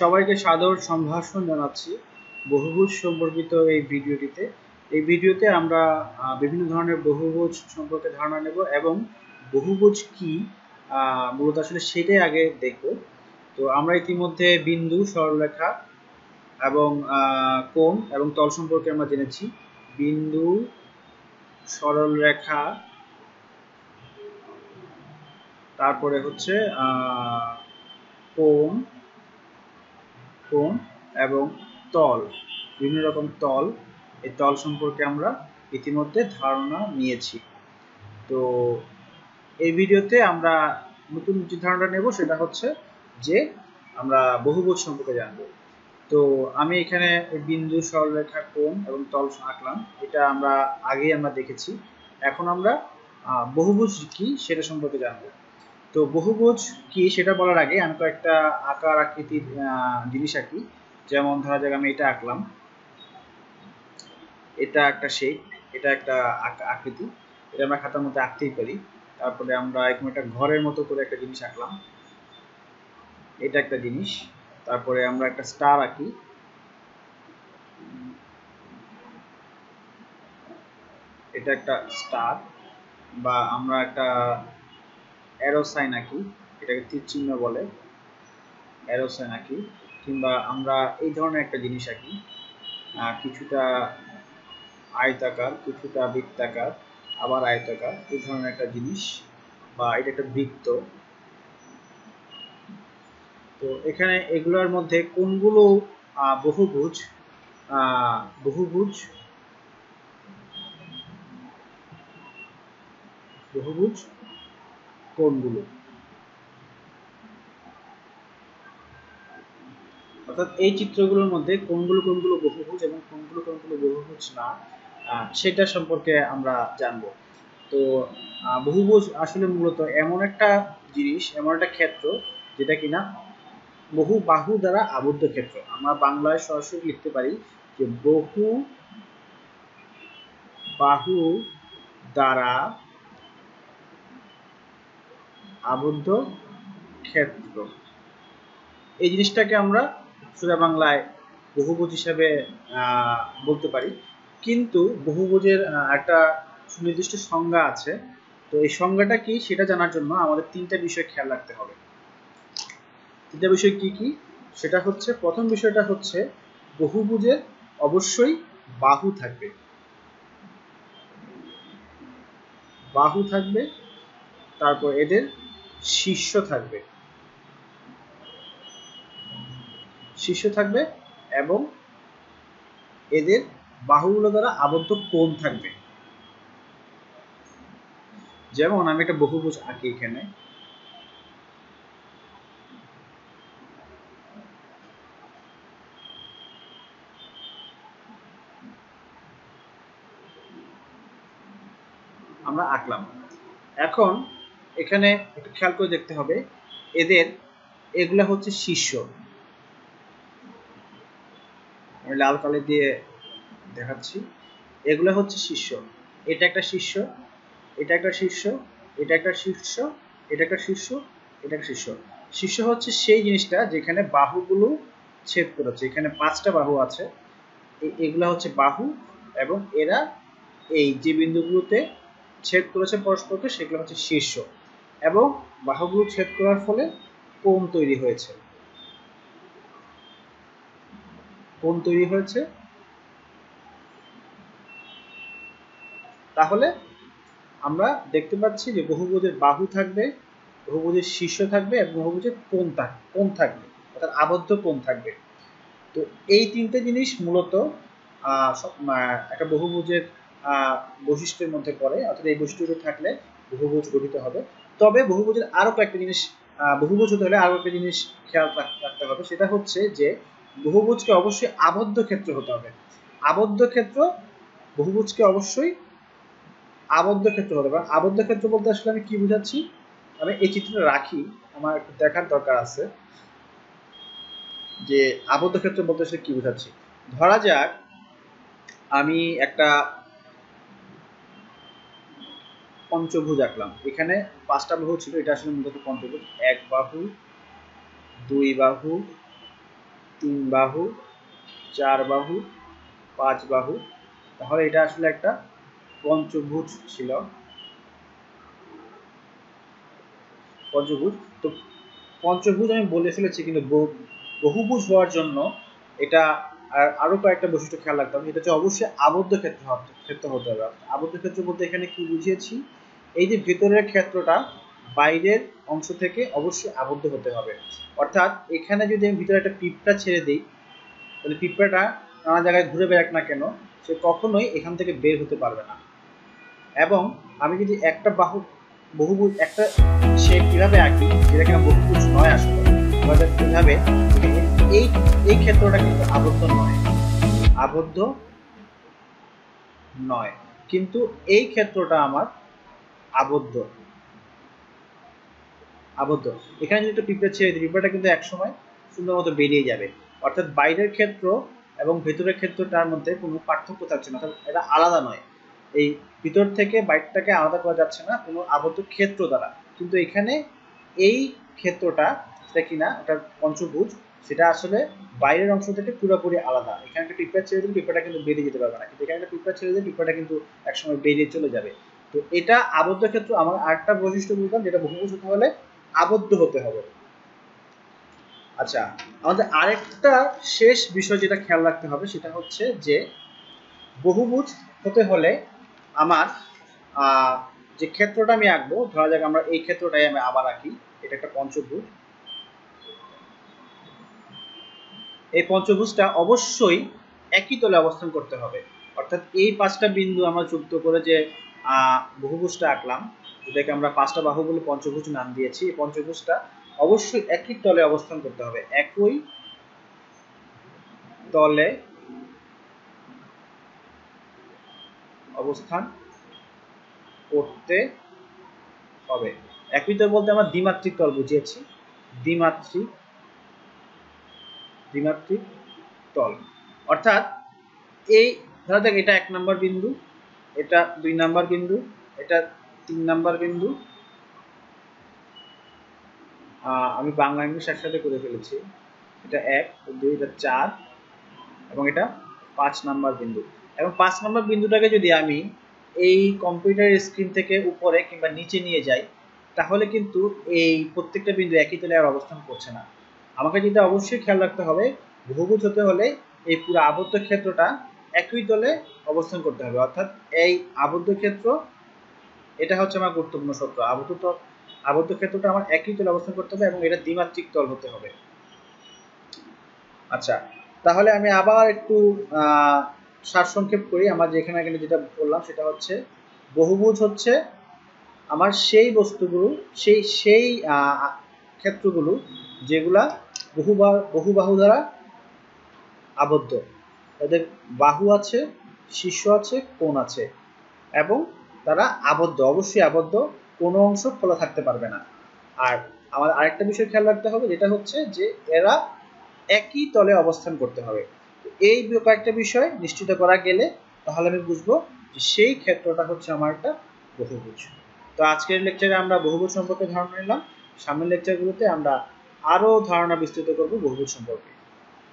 সবাইকে সাদর সম্ভাষণ জানাচ্ছি বহুভুজ সম্পর্কিত এই ভিডিওটিতে। এই ভিডিওতে আমরা বিভিন্ন ধরনের বহুভুজ সম্পর্কে ধারণা নেব এবং বহুভুজ কি মূলত আসলে সেটাই আগে দেখব। তো আমরা ইতিমধ্যে বিন্দু, সরলরেখা এবং কোণ এবং তল সম্পর্কে আমরা জেনেছি। বিন্দু, সরলরেখা, তারপরে হচ্ছে কোণ এবং তল, বিভিন্ন রকম তল, এই তল সম্পর্কে আমরা ইতিমধ্যে ধারণা নিয়েছি। তো এই ভিডিওতে আমরা নতুন যে ধারণা নেব সেটা হচ্ছে যে আমরা বহুভুজ সম্পর্কে জানব। তো আমি এখানে বিন্দু, সরলরেখা, কোণ এবং তল আঁকলাম, এটা আমরা আগেই দেখেছি। এখন আমরা বহুভুজ কি সেটা সম্পর্কে জানবো। তো বহুভুজ কি সেটা বলার আগে আমি কয়েকটা আকার আকৃতির জিনিস আঁকি। যেমন ধরা যাক আমি এটা আঁকলাম, এটা একটা শেপ, এটা একটা আকৃতি, এটা আমরা খাতার মধ্যে আঁকতেই পারি। তারপরে আমরা এরকম একটা ঘরের মতো করে একটা জিনিস আঁকলাম, এটা একটা জিনিস। তারপরে আমরা একটা স্টার আঁকি, এটা একটা স্টার। বা আমরা একটা অ্যারো সাইন আঁকি, এটাকে তীর চিহ্ন বলে, অ্যারো সাইন আঁকি। কিংবা আমরা এই ধরনের একটা জিনিস আঁকি, কিছুটা আয়তাকার, কিছুটা বৃত্তাকার, আবার আয়তাকার, এই ধরনের একটা জিনিস। বা এটা একটা বৃত্ত। তো এখানে এগুলোর মধ্যে কোনগুলো বহুভুজ, বহুভুজ বহুভুজ কোনগুলো, অর্থাৎ এই চিত্রগুলোর মধ্যে কোনগুলো কোনগুলো বহুভুজ এবং কোনগুলো কোনগুলো বহুভুজ না, সেটা সম্পর্কে আমরা জানবো। তো বহুভুজ আসলে মূলত এমন একটা জিনিস, এমন একটা ক্ষেত্র যেটা কিনা বহু বাহু দ্বারা আবদ্ধ ক্ষেত্র। আমরা বাংলায় সরাসরি লিখতে পারি যে বহু বাহু দ্বারা আবদ্ধ ক্ষেত্র। এই জিনিসটাকে আমরা সোজা বাংলায় বহুভুজ হিসাবে বলতে পারি। কিন্তু বহুভুজের একটা সুনির্দিষ্ট সংজ্ঞা আছে। তো এই সংজ্ঞাটা কি সেটা জানার জন্য আমাদের তিনটা বিষয় খেয়াল রাখতে হবে। তিনটা বিষয় কি কি? সেটা হচ্ছে, প্রথম বিষয়টা হচ্ছে বহুভুজের অবশ্যই বাহু থাকবে, বাহু থাকবে। তারপর এদের শীর্ষ থাকবে, শীর্ষ থাকবে এবং এদের বাহুগুলো দ্বারা আবদ্ধ কোণ থাকবে। যেমন আমি একটা বহুভুজ আঁকি, এখানে আমরা আঁকলাম। এখন এখানে একটু খেয়াল করে দেখতে হবে, এদের এগুলা হচ্ছে শীর্ষ। আমি লাল কালি দিয়ে দেখাচ্ছি, এগুলা হচ্ছে শীর্ষ। এটা একটা শীর্ষ, এটা একটা শীর্ষ, এটা একটা শীর্ষ, এটা একটা শীর্ষ, এটা একটা শীর্ষ। শীর্ষ হচ্ছে সেই জিনিসটা যেখানে বাহুগুলো ছেদ করেছে। এখানে 5টা বাহু আছে, এগুলা হচ্ছে বাহু এবং এরা এই যে বিন্দুগুলোতে ছেদ করেছে পরস্পরকে সেগুলো হচ্ছে শীর্ষ। এবং বাহুগুলো ছেদ করার ফলে কোণ তৈরি হয়েছে, কোণ তৈরি হয়েছে। তাহলে আমরা দেখতে পাচ্ছি যে বহুভুজের বাহু থাকবে, বহুভুজের শীর্ষ থাকবে এবং বহুভুজের কোণ থাকবে, অর্থাৎ আবদ্ধ কোণ থাকবে। তো এই তিনটে জিনিস মূলত একটা বহুভুজের বৈশিষ্ট্যের মধ্যে পড়ে, অর্থাৎ এই বৈশিষ্ট্যগুলো থাকলে বহুভুজ গঠিত হবে। তবে বহুভুজের আরো কয়েকটা জিনিস, বহুভুজ হতে হলে আরো একটা জিনিস খেয়াল রাখতে হবে, সেটা হচ্ছে যে বহুভুজকে অবশ্যই আবদ্ধ ক্ষেত্র হতে হবে। আবদ্ধ ক্ষেত্র, বহুভুজকে অবশ্যই আবদ্ধ ক্ষেত্র হতে হবে। আবদ্ধ ক্ষেত্র বলতে আসলে আমি কি বুঝাচ্ছি, আমি এই চিত্রটা রাখি, আমার একটু দেখার দরকার আছে যে আবদ্ধ ক্ষেত্র বলতে আসলে কি বুঝাচ্ছি। ধরা যাক আমি একটা পঞ্চভুজ আঁকলাম, এখানে 5টা বাহু ছিল, এটা আসলে মূলত পঞ্চভুজ। 1 বাহু, 2 বাহু, 3 বাহু 4 বাহু 5 বাহু, তাহলে এটা আসলে একটা পঞ্চভুজ ছিল। পঞ্চভুজ, তো পঞ্চভুজ আমি বলে ফেলেছি, কিন্তু বহুভুজ হওয়ার জন্য এটা আরো কয়েকটা বৈশিষ্ট্য খেয়াল রাখতে হবে। এটা হচ্ছে অবশ্যই আবদ্ধ ক্ষেত্র হতে হবে। আবদ্ধ ক্ষেত্র বলতে এখানে কি বুঝিয়েছি, এই যে ভেতরের ক্ষেত্রটা বাইরের অংশ থেকে অবশ্যই আবদ্ধ হতে হবে। অর্থাৎ এখানে যদি আমি ভিতরে একটা পিঁপড়া ছেড়ে দিই, তাহলে পিঁপড়াটা নানা জায়গায় ঘুরে বেড়াক না কেন, সে কখনোই এখান থেকে বের হতে পারবে না। এবং আমি যদি একটা বহুভুজ একটা শেপ কিভাবে আঁকি, যেটা কিনা বহুভুজ নয় আসলে, কিভাবে এই এই ক্ষেত্রটা কিন্তু আবদ্ধ নয়, আবদ্ধ নয়, কিন্তু এই ক্ষেত্রটা আমার আবদ্ধ। আবদ্ধ এখানে যদি একটা পিঁপড়া ছেড়ে দিই, পিঁপড়াটা কিন্তু একসময় সুন্দর মতো বেরিয়ে যাবে। অর্থাৎ বাইরের ক্ষেত্র এবং ভেতরের ক্ষেত্রটার মধ্যে কোনো পার্থক্য থাকছে না, অর্থাৎ এটা আলাদা নয়। এই ভিতর থেকে বাইরটাকে আলাদা করা যাচ্ছে না কোনো আবদ্ধ ক্ষেত্র দ্বারা। কিন্তু এখানে এই ক্ষেত্রটা সেটা কিনা একটা পঞ্চভুজ, সেটা আসলে বাইরের অংশ থেকে পুরোপুরি আলাদা। এখানে একটা পিঁপড়া ছেড়ে দিলে পিঁপড়াটা কিন্তু বেরিয়ে যেতে পারবে না, কিন্তু এখানে একটা পিঁপড়া ছেড়ে দিলে পিঁপড়াটা কিন্তু একসময় বেরিয়ে চলে যাবে। তো এটা আবদ্ধ ক্ষেত্র। আমার আরেকটা বৈশিষ্ট্য বলতাম, যেটা বহুভুজ হতে হলে আবদ্ধ হতে হবে। আচ্ছা, আমাদের আরেকটা শেষ বিষয় যেটা খেয়াল রাখতে হবে, সেটা হচ্ছে যে বহুভুজ হতে হলে আমার যে ক্ষেত্রটা আমি আঁকবো, ধরা যাক আমরা এই ক্ষেত্রটাই আমি আবার আঁকি, এটা একটা পঞ্চভুজ। এই পঞ্চভুজটা অবশ্যই একই তলে অবস্থান করতে হবে। অর্থাৎ এই 5টা বিন্দু আমরা যুক্ত করে যে বহুভুজটা আঁকলাম, যেটাকে আমরা 5টা বাহু বলে পঞ্চভুজ নাম দিয়েছি, এই পঞ্চভুজটা অবশ্যই একই তলে অবস্থান করতে হবে, একই তলে অবস্থান করতে হবে। একই তল বলতে আমরা দ্বিমাত্রিক তল বুঝিয়েছি, দ্বিমাত্রিক তল। অর্থাৎ এই ধরা যাক এটা 1 নম্বর বিন্দু, এটা 2 নম্বর বিন্দু, এটা 3 নম্বর বিন্দু, আমি বাংলা ইংলিশ একসাথে করে ফেলেছি। এটা 1, 2, এটা 4 এবং এটা 5 নম্বর বিন্দু। এবং 5 নম্বর বিন্দুটাকে যদি আমি এই কম্পিউটারের স্ক্রিন থেকে উপরে কিংবা নিচে নিয়ে যাই, তাহলে কিন্তু এই প্রত্যেকটা বিন্দু একই তলে আর অবস্থান করছে না। আমাকে যেটা অবশ্যই খেয়াল রাখতে হবে, বহুভুজ হতে হলে এই পুরো আবদ্ধ ক্ষেত্রটা একই তলে অবস্থান করতে হবে। অর্থাৎ এই আবদ্ধ ক্ষেত্র, এটা হচ্ছে আমার গুরুত্বপূর্ণ সূত্র, আবদ্ধ ক্ষেত্রটা আমার একই তলে অবস্থান করতে হবে এবং এটা দ্বিমাত্রিক তল হতে হবে। আচ্ছা, তাহলে আমি আবার একটু সারসংক্ষেপ করি। আমরা যেখানে যেটা বললাম সেটা হচ্ছে বহুভুজ হচ্ছে আমার সেই বস্তুগুলো, সেই ক্ষেত্রগুলো যেগুলা বহু বাহু দ্বারা আবদ্ধ। তাদের বাহু আছে, শীর্ষ আছে, কোণ আছে এবং তারা আবদ্ধ, অবশ্যই আবদ্ধ, কোনো অংশ খোলা থাকতে পারবে না। আর আমার আরেকটা বিষয় খেয়াল রাখতে হবে, যেটা হচ্ছে যে এরা একই তলে অবস্থান করতে হবে। এই কয়েকটা বিষয় নিশ্চিত করা গেলে তাহলে আমি বুঝবো যে সেই ক্ষেত্রটা হচ্ছে আমার একটা বহুভুজ। তো আজকের লেকচারে আমরা বহুভুজ সম্পর্কে ধারণা নিলাম। সামনের লেকচারগুলোতে আমরা আরো ধারণা বিস্তৃত করব বহুভুজ সম্পর্কে।